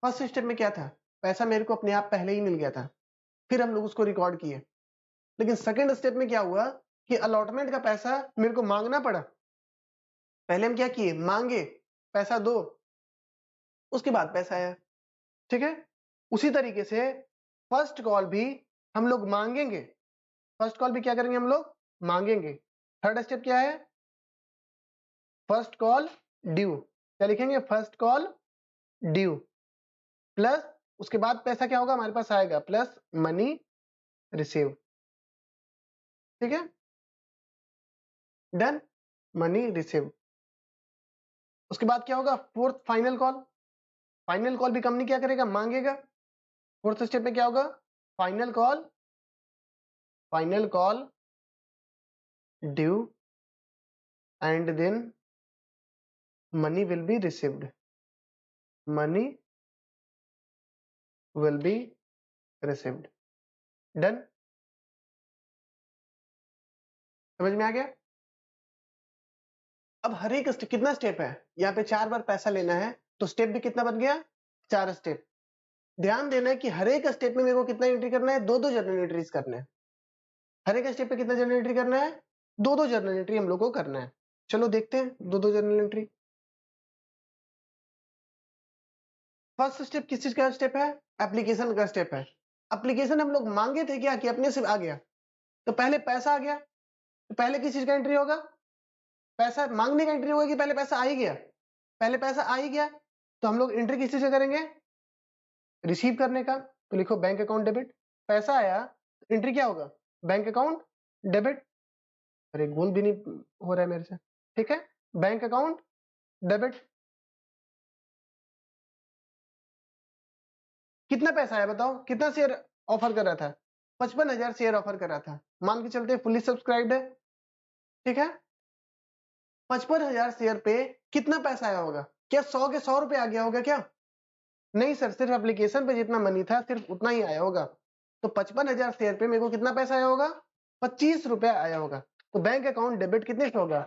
फर्स्ट स्टेप में क्या था, पैसा मेरे को अपने आप पहले ही मिल गया था, फिर हम लोग उसको रिकॉर्ड किए। लेकिन सेकेंड स्टेप में क्या हुआ कि अलॉटमेंट का पैसा मेरे को मांगना पड़ा। पहले हम क्या किए, मांगे पैसा दो, उसके बाद पैसा आया, ठीक है। उसी तरीके से फर्स्ट कॉल भी हम लोग मांगेंगे, फर्स्ट कॉल भी क्या करेंगे, हम लोग मांगेंगे। थर्ड स्टेप क्या है, फर्स्ट कॉल ड्यू। क्या लिखेंगे, फर्स्ट कॉल ड्यू प्लस उसके बाद पैसा क्या होगा हमारे पास आएगा, प्लस मनी रिसीव, ठीक है, डन, मनी रिसीव। उसके बाद क्या होगा, fourth final call. Final call भी कंपनी क्या करेगा, मांगेगा। फोर्थ स्टेप में क्या होगा, final call, final call due and then money will be received, money will be received, done. समझ में आ गया। अब हर एक कितना स्टेप है, यहाँ पे 4 बार पैसा लेना है, तो स्टेप भी कितना बन गया, 4 स्टेप। ध्यान देना है कि हर एक स्टेप में मेरे को कितना एंट्री करना है, 2-2 जर्नल एंट्रीज करना है। हर एक स्टेप पे कितना जर्नल एंट्री करना है, 2-2 जर्नल एंट्री हम लोग को करना है। चलो देखते हैं 2-2 जर्नल एंट्री। फर्स्ट स्टेप किस चीज का स्टेप है, एप्लीकेशन का स्टेप है। एप्लीकेशन हम लोग मांगे थे क्या कि अपने से आ गया, तो पहले पैसा आ गया, तो पहले किस चीज का एंट्री होगा, पैसा मांगने का एंट्री होगा कि पहले पैसा आ ही गया, पहले पैसा आ ही गया। तो हम लोग एंट्री किस चीज से करेंगे, रिसीव करने का। तो लिखो बैंक अकाउंट डेबिट, पैसा आया तो एंट्री क्या होगा, बैंक अकाउंट डेबिट। अरे गोल भी नहीं हो रहा है मेरे से, ठीक है, बैंक अकाउंट डेबिट। कितना पैसा आया बताओ, कितना शेयर ऑफर कर रहा था, 55,000 शेयर ऑफर कर रहा था, मान के चलते फुल्ली सब्सक्राइब्ड है, ठीक है। 55,000 शेयर पे कितना पैसा आया होगा, क्या 100 के 100 रुपए आ गया होगा क्या, नहीं सर, सिर्फ एप्लीकेशन पे जितना मनी था सिर्फ उतना ही आया होगा। तो 55,000 शेयर पे मेरे को कितना पैसा आया होगा, 25 रुपए आया होगा। तो बैंक अकाउंट डेबिट कितने से होगा,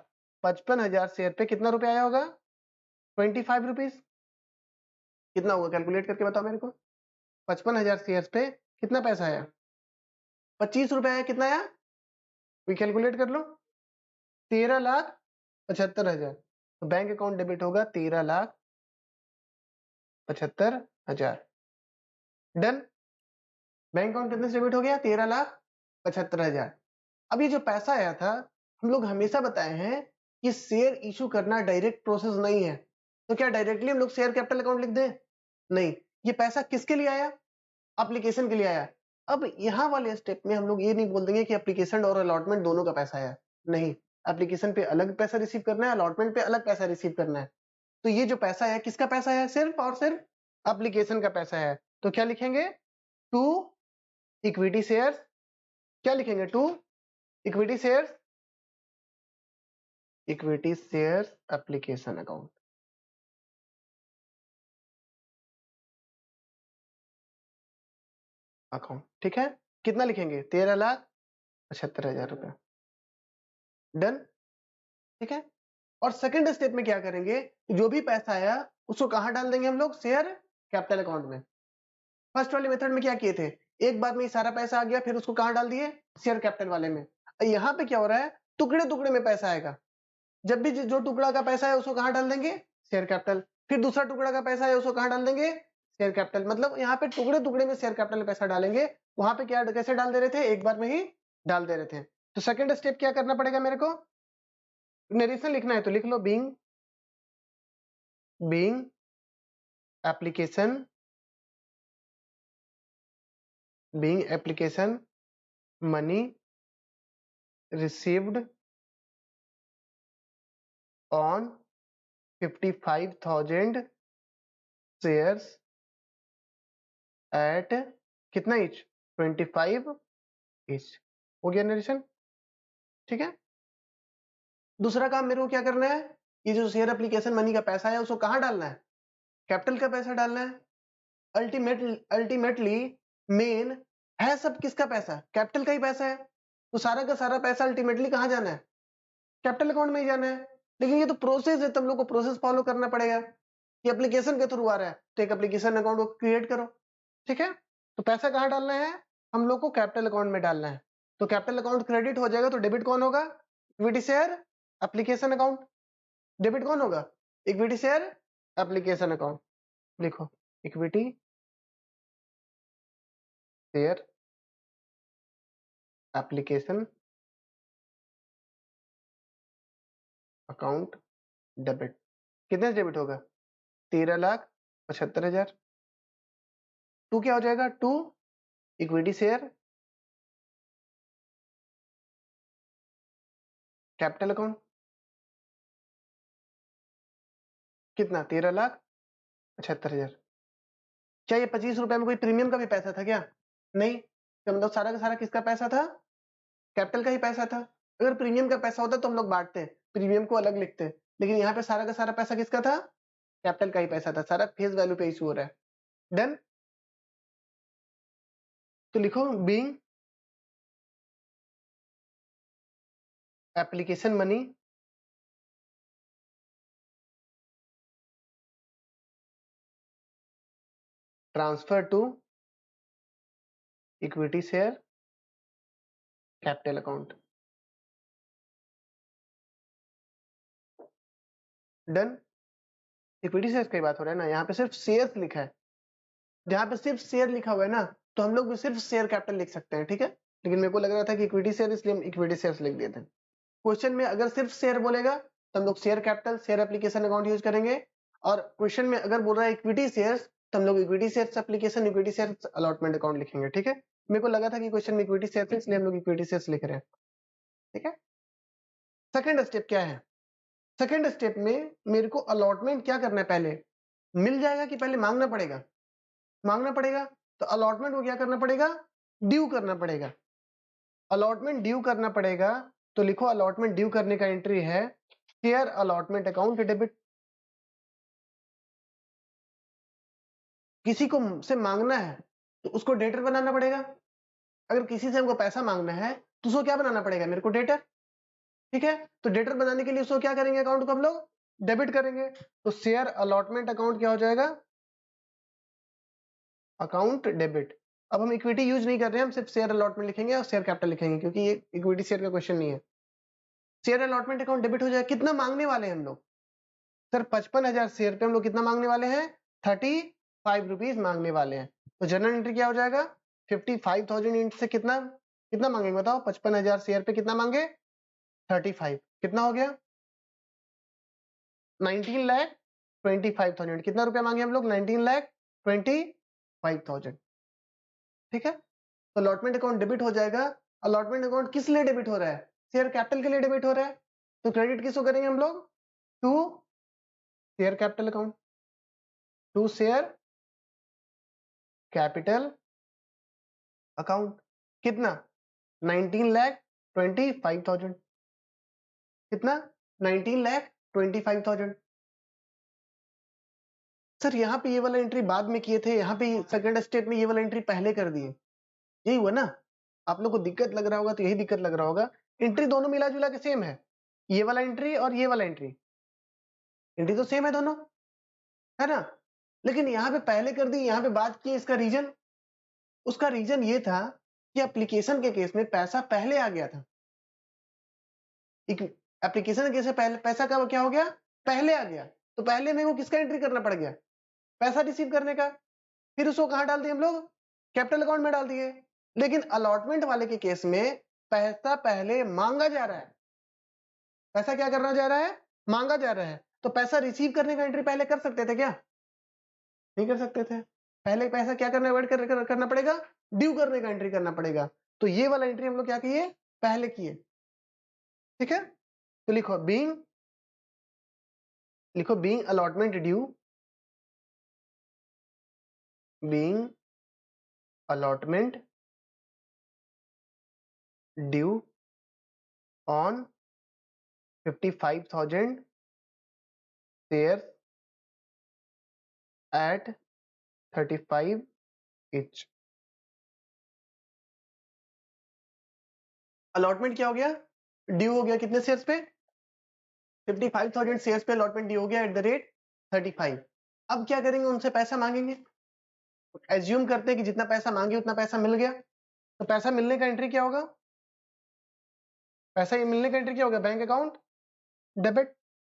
55,000 शेयर पे कितना रुपए आया होगा, 25 रुपीज। कितना होगा कैलकुलेट करके बताओ मेरे को, 55,000 शेयर पे कितना पैसा आया, 25 रुपए आया, कितना आया कोई कैलकुलेट कर लो, 13,75,000। तो बैंक अकाउंट डेबिट होगा 13,75,000, डन। बैंक अकाउंट कितने से डेबिट हो गया, 75,000। अब ये जो पैसा आया था, हम लोग हमेशा बताए हैं कि शेयर इशू करना डायरेक्ट प्रोसेस नहीं है, तो क्या डायरेक्टली हम लोग शेयर कैपिटल अकाउंट लिख दें? नहीं। ये पैसा किसके लिए आया? एप्लीकेशन के लिए आया। अब यहाँ वाले स्टेप में हम लोग ये नहीं बोल देंगे कि एप्लीकेशन और अलॉटमेंट दोनों का पैसा आया। नहीं, एप्लीकेशन पे अलग पैसा रिसीव करना है, अलॉटमेंट पे अलग पैसा रिसीव करना है। तो ये जो पैसा है किसका पैसा है? सिर्फ और सिर्फ एप्लीकेशन का पैसा है। तो क्या लिखेंगे? To equity shares. क्या लिखेंगे? To equity shares, equity shares application account. Account, ठीक है। कितना लिखेंगे? 13,75,000 रुपए। डन, ठीक है। और सेकंड स्टेप में क्या करेंगे? जो भी पैसा आया उसको कहां डाल देंगे हम लोग? शेयर कैपिटल अकाउंट में। फर्स्ट वाले मेथड में क्या किए थे? एक बार में सारा पैसा आ गया, फिर उसको कहां डाल दिए? शेयर कैपिटल वाले में। यहाँ पे क्या हो रहा है? टुकड़े टुकड़े में पैसा आएगा। जब भी जो टुकड़ा का पैसा है उसको कहां डाल देंगे? Share capital. फिर दूसरा टुकड़ा का पैसा है उसको कहां डाल देंगे? Share capital. मतलब यहाँ पे टुकड़े टुकड़े में शेयर कैपिटल में पैसा डालेंगे। वहां पे क्या कैसे डाल दे रहे थे? एक बार में ही डाल दे रहे थे। तो सेकंड स्टेप क्या करना पड़ेगा मेरे को? नरेशन लिखना है तो लिख लो, being application money received on 55,000 shares at कितना ईच? 25 ईच। हो गया नरेशन, ठीक है। दूसरा काम मेरे को क्या करना है? ये जो शेयर एप्लीकेशन मनी का पैसा है उसको कहां डालना है? कैपिटल का पैसा डालना है। अल्टीमेटली मेन है सब किसका पैसा? कैपिटल का ही पैसा है। तो सारा का सारा पैसा अल्टीमेटली कहां जाना है? कैपिटल अकाउंट में ही जाना है। लेकिन ये तो प्रोसेस है, तुम लोग को प्रोसेस फॉलो करना पड़ेगा। ये एप्लीकेशन के थ्रू आ रहा है तो एक एप्लीकेशन अकाउंट को क्रिएट करो, ठीक है। तो पैसा कहां डालना है? हम लोग को कैपिटल अकाउंट में डालना है। तो कैपिटल अकाउंट क्रेडिट हो जाएगा तो डेबिट कौन होगा? Equity share application account. Debit कौन होगा? Equity share application account. लिखो, equity share application account debit. कितने से डेबिट होगा? 13,75,000। टू क्या हो जाएगा? To equity share capital account. कितना? 13,75,000। क्या ये 25 रुपए में कोई प्रीमियम का भी पैसा था क्या? नहीं, तो मतलब सारा का सारा किसका पैसा था? कैपिटल का ही पैसा था। अगर प्रीमियम का पैसा होता तो हम लोग बांटते, प्रीमियम को अलग लिखते, लेकिन यहाँ पे सारा का सारा पैसा किसका था? कैपिटल का ही पैसा था। सारा फेस वैल्यू पे इशू हो रहा है। डन। तो लिखो, being application money transfer to equity share capital account. Done. Equity share की बात हो रहा है ना, यहाँ पे सिर्फ शेयर लिखा है। जहाँ पे सिर्फ शेयर लिखा हुआ है ना, तो हम लोग भी सिर्फ शेयर कैपिटल लिख सकते हैं, ठीक है। लेकिन मेरे को लग रहा था कि इक्विटी शेयर, इसलिए हम इक्विटी शेयर लिख दिए थे। क्वेश्चन में अगर सिर्फ शेयर बोलेगा तो हम लोग share capital share application account use करेंगे, और क्वेश्चन में अगर बोल रहा है इक्विटी शेयर्स तो हम लोग equity shares application equity shares allotment account लिखेंगे, ठीक है। मेरे को लगा था कि क्वेश्चन में इक्विटी शेयर्स है इसलिए हम लोग इक्विटी शेयर्स लिख रहे हैं, ठीक है। सेकंड स्टेप क्या है? सेकंड स्टेप में मेरे को अलॉटमेंट क्या करना है? पहले मिल जाएगा कि पहले मांगना पड़ेगा? मांगना पड़ेगा। तो अलॉटमेंट को क्या करना पड़ेगा? ड्यू करना पड़ेगा। अलॉटमेंट ड्यू करना पड़ेगा। तो लिखो, अलॉटमेंट ड्यू करने का एंट्री है शेयर अलॉटमेंट अकाउंट डेबिट। किसी को से मांगना है तो उसको डेटर बनाना पड़ेगा। अगर किसी से हमको पैसा मांगना है तो उसको क्या बनाना पड़ेगा? मेरे को डेटर, ठीक है। तो डेटर बनाने के लिए उसको क्या करेंगे? अकाउंट को हम लोग डेबिट करेंगे। तो शेयर अलॉटमेंट अकाउंट क्या हो जाएगा? Account debit. अब हम इक्विटी यूज नहीं कर रहे हैं, हम सिर्फ शेयर अलॉटमेंट लिखेंगे और शेयर कैपिटल लिखेंगे, क्योंकि ये इक्विटी शेयर का क्वेश्चन नहीं है। शेयर अलॉटमेंट अकाउंट डेबिट हो जाएगा। कितना मांगने वाले हैं हम लोग? सर 55,000 शेयर पे हम लोग कितना मांगने वाले हैं? 35 रुपीज मांगने वाले हैं। तो जनरल एंट्री क्या हो जाएगा? 55,000 इंट से कितना कितना मांगेंगे बताओ? 55,000 शेयर पे कितना मांगे? 35। कितना हो गया? 19,25,000। कितना रुपया मांगे हम लोग? 19,25,000। ठीक है, तो अलॉटमेंट अकाउंट डेबिट हो जाएगा। अलॉटमेंट अकाउंट किस लिए डेबिट हो रहा है? शेयर कैपिटल के लिए डेबिट हो रहा है, तो क्रेडिट किसको करेंगे हम लोग? To share capital account, to share capital account. कितना? 19,25,000। कितना? 19,25,000। सर यहाँ पे ये वाला एंट्री बाद में किए थे, यहाँ पे सेकंड स्टेप में ये वाला एंट्री पहले कर दिए, यही हुआ ना? आप लोग को दिक्कत लग रहा होगा तो यही दिक्कत लग रहा होगा। एंट्री दोनों मिला जुला के सेम है, ये वाला एंट्री और ये वाला एंट्री, एंट्री तो सेम है दोनों, है ना? लेकिन यहाँ पे पहले कर दी, यहाँ पे बात की। इसका रीजन, उसका रीजन ये था कि एप्लीकेशन के केस में पैसा पहले आ गया था। एप्लीकेशन के केस में पहले पैसा का क्या हो गया? पहले आ गया। तो पहले मेरे को किसका एंट्री करना पड़ गया? पैसा रिसीव करने का। फिर उसको कहाँ डाल दिए हम लोग? कैपिटल अकाउंट में डाल दिए। लेकिन अलॉटमेंट वाले के केस में पैसा पहले मांगा जा रहा है। पैसा क्या करना जा रहा है? मांगा जा रहा है। तो पैसा रिसीव करने का एंट्री पहले कर सकते थे क्या? नहीं कर सकते थे। पहले पैसा क्या करना वेट करना पड़ेगा? ड्यू करने का एंट्री करना पड़ेगा। तो ये वाला एंट्री हम लोग क्या किए? पहले किए। ठीक है, तो लिखो बीइंग, लिखो being allotment due, being allotment due on 55,000 shares at 35 each। Allotment क्या हो गया? ड्यू हो गया कितने शेयर्स पे? 55,000 शेयर्स पे अलॉटमेंट ड्यू हो गया एट द रेट 35। अब क्या करेंगे? उनसे पैसा मांगेंगे। एज्यूम करते हैं कि जितना पैसा मांगे उतना पैसा मिल गया, तो पैसा मिलने का एंट्री क्या होगा? पैसा ये मिलने का एंट्री क्या होगा? Bank account debit.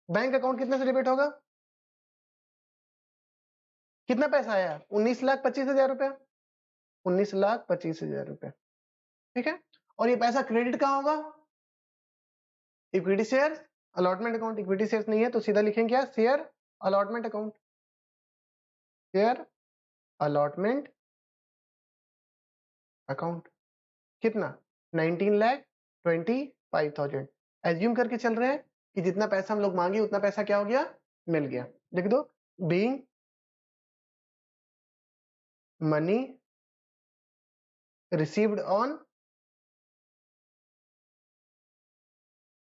Bank account कितने से डेबिट होगा? कितना पैसा आया? 19,25,000 रुपया, 19,25,000 रुपया। ठीक है, और ये पैसा क्रेडिट कहाँ होगा? Equity share allotment account. Equity shares नहीं है तो सीधा लिखेंगे क्या? Share allotment account, share allotment account. कितना? 19,25,000। एज्यूम करके चल रहे हैं कि जितना पैसा हम लोग मांगे उतना पैसा क्या हो गया? मिल गया। लिख दो being money received on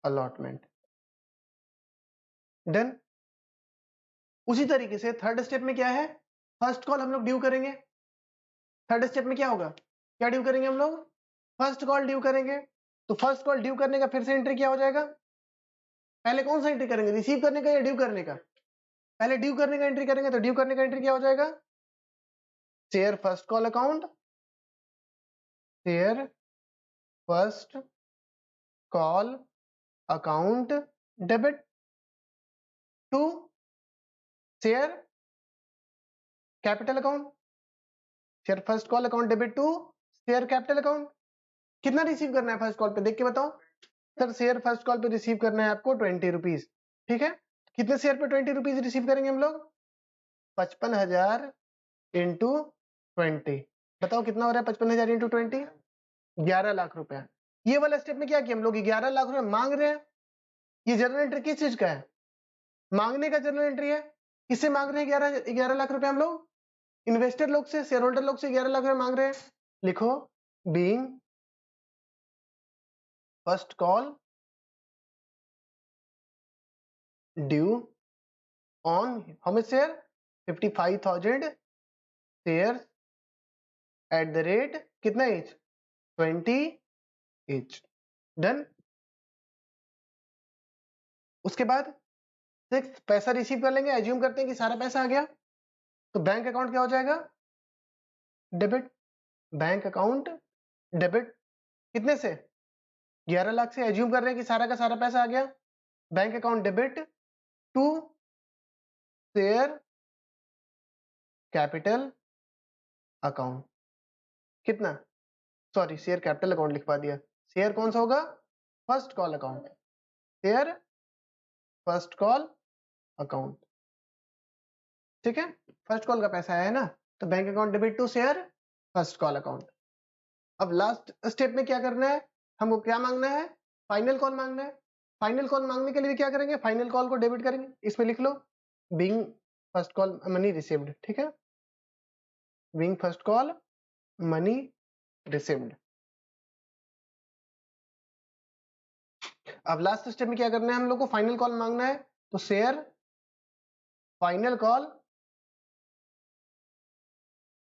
allotment. Done. उसी तरीके से थर्ड स्टेप में क्या है? फर्स्ट कॉल हम लोग ड्यू करेंगे। थर्ड स्टेप में क्या होगा? क्या ड्यू करेंगे हम लोग? फर्स्ट कॉल ड्यू करेंगे। तो फर्स्ट कॉल ड्यू करने का फिर से एंट्री क्या हो जाएगा? पहले कौन सा एंट्री करेंगे? रिसीव करने का या ड्यू करने का? पहले ड्यू करने का एंट्री करेंगे, तो ड्यू करने का एंट्री क्या हो जाएगा? Share first call account, share first call account debit to share capital account. Share first call account debit to share capital account. कितना रिसीव करना है फर्स्ट कॉल पे? देख के बताओ सर। शेयर फर्स्ट कॉल पे रिसीव करना है आपको 20 रुपीज। ठीक है, कितने शेयर पे 20 रुपीज रिसीव करेंगे हम लोग? 55,000 इंटू 20। बताओ कितना हो रहा है 55,000 इंटू 20? 11 लाख रुपया। ये वाला स्टेप में क्या किया हम लोग? 11 लाख रुपए मांग रहे हैं। ये जर्नल एंट्री किस चीज का है? मांगने का जर्नल एंट्री है। किससे मांग रहे हैं 11 लाख रुपए हम लोग? इन्वेस्टर लोग से, शेयर होल्डर लोग से 11 लाख रुपए मांग रहे हैं। लिखो being first call due on how much share? 55,000 share at the rate कितना ईच? 20 ईच। डन। उसके बाद सिक्स पैसा रिसीव कर लेंगे। एज्यूम करते हैं कि सारा पैसा आ गया, तो बैंक अकाउंट क्या हो जाएगा? डेबिट। बैंक अकाउंट डेबिट कितने से? 11 लाख से। एज्यूम कर रहे हैं कि सारा का सारा पैसा आ गया। Bank account debit to share capital account. कितना? सॉरी शेयर कैपिटल अकाउंट लिखवा दिया। शेयर कौन सा होगा? First call account, share first call account, ठीक है। फर्स्ट कॉल का पैसा आया है ना, तो bank account debit to share first call account. अब लास्ट स्टेप में क्या करना है, हमको क्या मांगना है? फाइनल कॉल मांगना है। फाइनल कॉल मांगने के लिए क्या करेंगे? फाइनल कॉल को डेबिट करेंगे। इसमें लिख लो being first call money received, ठीक है, being first call money received. अब लास्ट स्टेप में क्या करना है हम लोग को? फाइनल कॉल मांगना है, तो share final call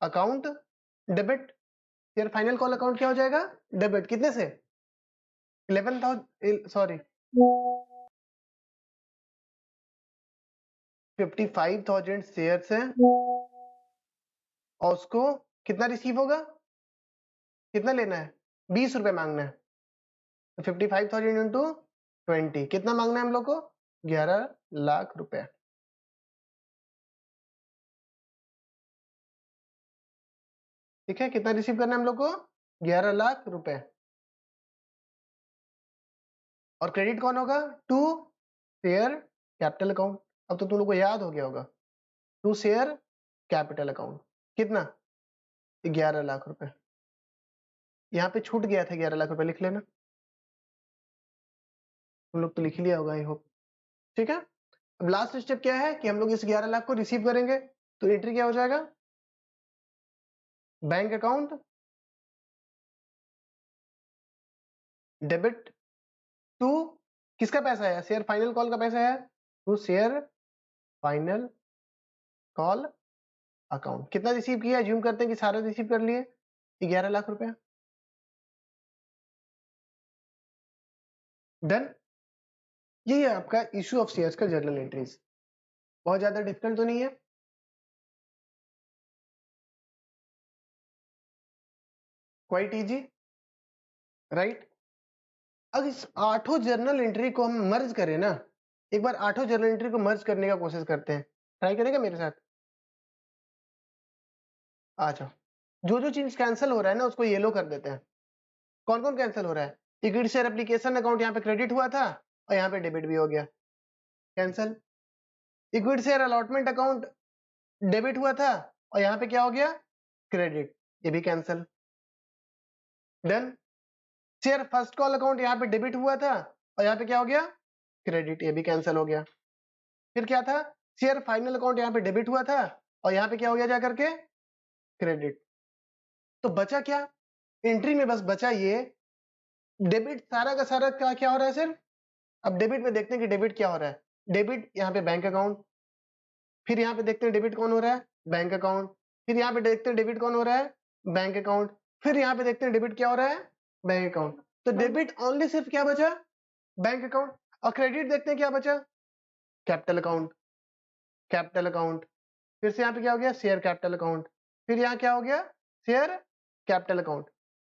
account debit. Share final call account क्या हो जाएगा? डेबिट। कितने से? 11,000 सॉरी 55,000 शेयर से, और उसको कितना रिसीव होगा? कितना लेना है? 20 रुपए मांगना है। तो 55,000 इंटू 20 कितना मांगना है हम लोग को? 11 लाख रुपए। ठीक है, कितना रिसीव करना है हम लोग को? 11 लाख रुपए। और क्रेडिट कौन होगा? To share capital account. अब तो तुम लोग को याद हो गया होगा, टू शेयर कैपिटल अकाउंट। कितना? 11 लाख रुपए। यहाँ पे छूट गया था 11 लाख रुपए, लिख लेना। तुम लोग तो लिख लिया होगा आई होप, ठीक है। अब लास्ट स्टेप क्या है कि हम लोग इस 11 लाख को रिसीव करेंगे, तो एंट्री क्या हो जाएगा? बैंक अकाउंट डेबिट टू, किसका पैसा है? शेयर फाइनल कॉल का पैसा है, to share final call account. कितना रिसीव किया? ज्यूम करते हैं कि सारा रिसीव कर लिए, 11 लाख रुपया। डन। यही है आपका इशू ऑफ शेयर्स का जर्नल एंट्रीज। बहुत ज्यादा डिफिकल्ट तो नहीं है, क्वाइट इजी, राइट। अब इस 8 जर्नल एंट्री को हम मर्ज करें ना, एक बार 8 जर्नल एंट्री को मर्ज करने का कोशिश करते हैं। ट्राई करेगा मेरे साथ? आ जाओ। जो जो चीज कैंसिल हो रहा है ना उसको येलो कर देते हैं। कौन कौन कैंसिल हो रहा है? इक्विटी शेयर एप्लीकेशन अकाउंट यहाँ पे क्रेडिट हुआ था और यहाँ पे डेबिट भी हो गया, cancel. Equity share allotment account debit हुआ था और यहाँ पे क्या हो गया? क्रेडिट, ये भी cancel. Done. Share first call account यहाँ पे डेबिट हुआ था और यहाँ पे क्या हो गया? क्रेडिट, ये भी कैंसिल हो गया। फिर क्या था? शेयर फाइनल अकाउंट यहाँ पे डेबिट हुआ था और यहाँ पे क्या हो गया जा करके? क्रेडिट। तो बचा क्या एंट्री में? बस बचा ये डेबिट। सारा का सारा क्या हो रहा है सर? अब डेबिट में देखते हैं कि डेबिट क्या हो रहा है। डेबिट यहाँ पे बैंक अकाउंट, फिर यहाँ पे देखते हैं डेबिट कौन हो रहा है? Bank account. फिर यहाँ पे देखते हैं डेबिट कौन हो रहा है? Bank account. फिर यहाँ पे देखते हैं डेबिट क्या हो रहा है? Bank account. तो डेबिट ओनली सिर्फ क्या बचा? Bank account. और क्रेडिट देखते हैं क्या बचा? Capital account, capital account. फिर से यहाँ पे क्या हो गया? Share capital account. फिर यहाँ क्या हो गया? Share capital account.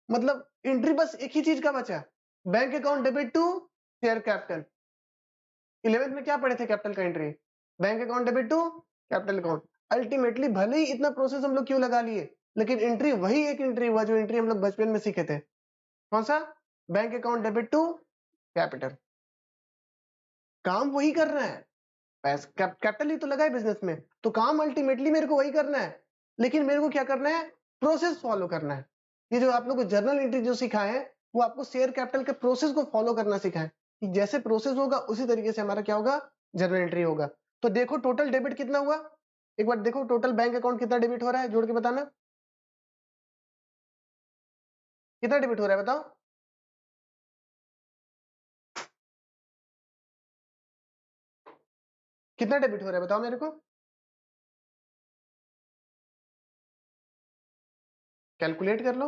मतलब एंट्री बस एक ही चीज का बचा, bank account debit to share capital. 11th में क्या पढ़े थे? कैपिटल का entry, bank account debit to capital account. Ultimately भले ही इतना प्रोसेस हम लोग क्यों लगा लिए, लेकिन एंट्री वही एक एंट्री हुआ जो एंट्री हम लोग बचपन में सीखे थे। कौन सा? Bank account debit to capital. काम वही कर रहा है, कैपिटल ही तो लगा है बिजनेस में, तो काम अल्टीमेटली मेरे को वही करना है, लेकिन मेरे को क्या करना है? प्रोसेस फॉलो करना है। ये जो आप लोग को जर्नल एंट्री जो सिखाए हैं वो आपको शेयर कैपिटल के प्रोसेस को फॉलो करना सिखाए, कि जैसे प्रोसेस होगा उसी तरीके से हमारा क्या होगा? जर्नल एंट्री होगा। तो देखो टोटल डेबिट कितना हुआ, एक बार देखो टोटल बैंक अकाउंट कितना डेबिट हो रहा है, जोड़ के बताना कितना डेबिट हो रहा है, बताओ। कितना डेबिट हो रहा है बताओ मेरे को, कैलकुलेट कर लो।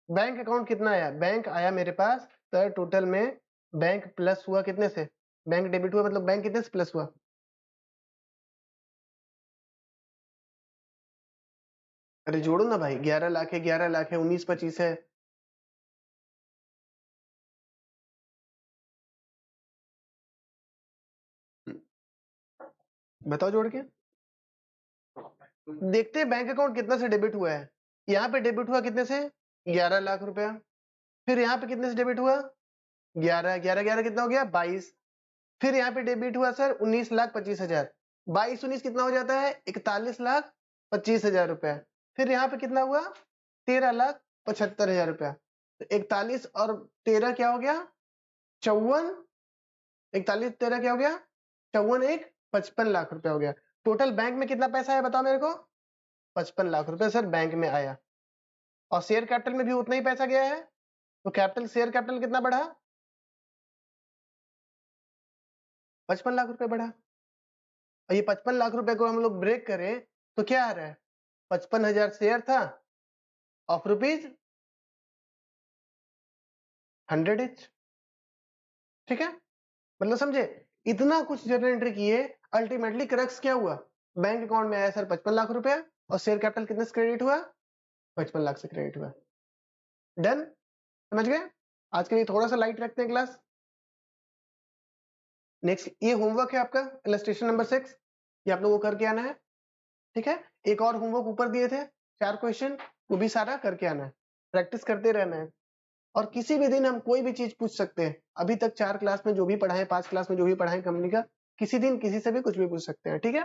बैंक अकाउंट कितना आया? बैंक आया मेरे पास, तो टोटल में बैंक प्लस हुआ कितने से? बैंक डेबिट हुआ मतलब बैंक कितने से प्लस हुआ? अरे जोड़ो ना भाई, 11 लाख है, 11 लाख है, 19 25 है। बताओ जोड़ के देखते हैं बैंक अकाउंट कितना से डेबिट हुआ है। यहाँ पे डेबिट हुआ कितने से? 11 लाख रुपया। फिर यहाँ पे कितने से डेबिट हुआ? 11 11 11 कितना हो गया? 22। फिर यहाँ पे डेबिट हुआ सर 19,25,000। 22 19 कितना हो जाता है? 41,25,000 रुपया। फिर यहाँ पे कितना हुआ? 13,75,000 रुपया। तो 41 और 13 क्या हो गया? 54। 41 13 क्या हो गया? 54 1 55 लाख रुपया हो गया। टोटल बैंक में कितना पैसा है बताओ मेरे को? 55 लाख रुपया सर बैंक में आया। और शेयर कैपिटल में भी उतना ही पैसा गया है। तो कैपिटल, शेयर कैपिटल कितना बढ़ा? 55 लाख रुपए बढ़ा। और ये 55 लाख रुपए को हम लोग ब्रेक करें तो क्या आ रहा है? 55,000 शेयर था ऑफ रुपीज 100 इच। ठीक है, मतलब समझे? इतना कुछ जर्नल एंट्री किए, अल्टीमेटली क्रक्स क्या हुआ? बैंक अकाउंट में आया सर 55 लाख रुपया और शेयर कैपिटल कितने से क्रेडिट हुआ? 55 लाख से क्रेडिट हुआ। डन, समझ गए? आज के लिए थोड़ा सा लाइट रखते हैं क्लास। नेक्स्ट ये होमवर्क है आपका, इलस्ट्रेशन नंबर 6, ये आप लोगों को करके आना है। ठीक है, एक और होमवर्क ऊपर दिए थे 4 क्वेश्चन, वो भी सारा करके आना है, प्रैक्टिस करते रहना है। और किसी भी दिन हम कोई भी चीज पूछ सकते हैं। अभी तक 4 क्लास में जो भी पढ़ाए, 5 क्लास में जो भी पढ़ाए कंपनी का, किसी दिन किसी से भी कुछ भी पूछ सकते हैं। ठीक है।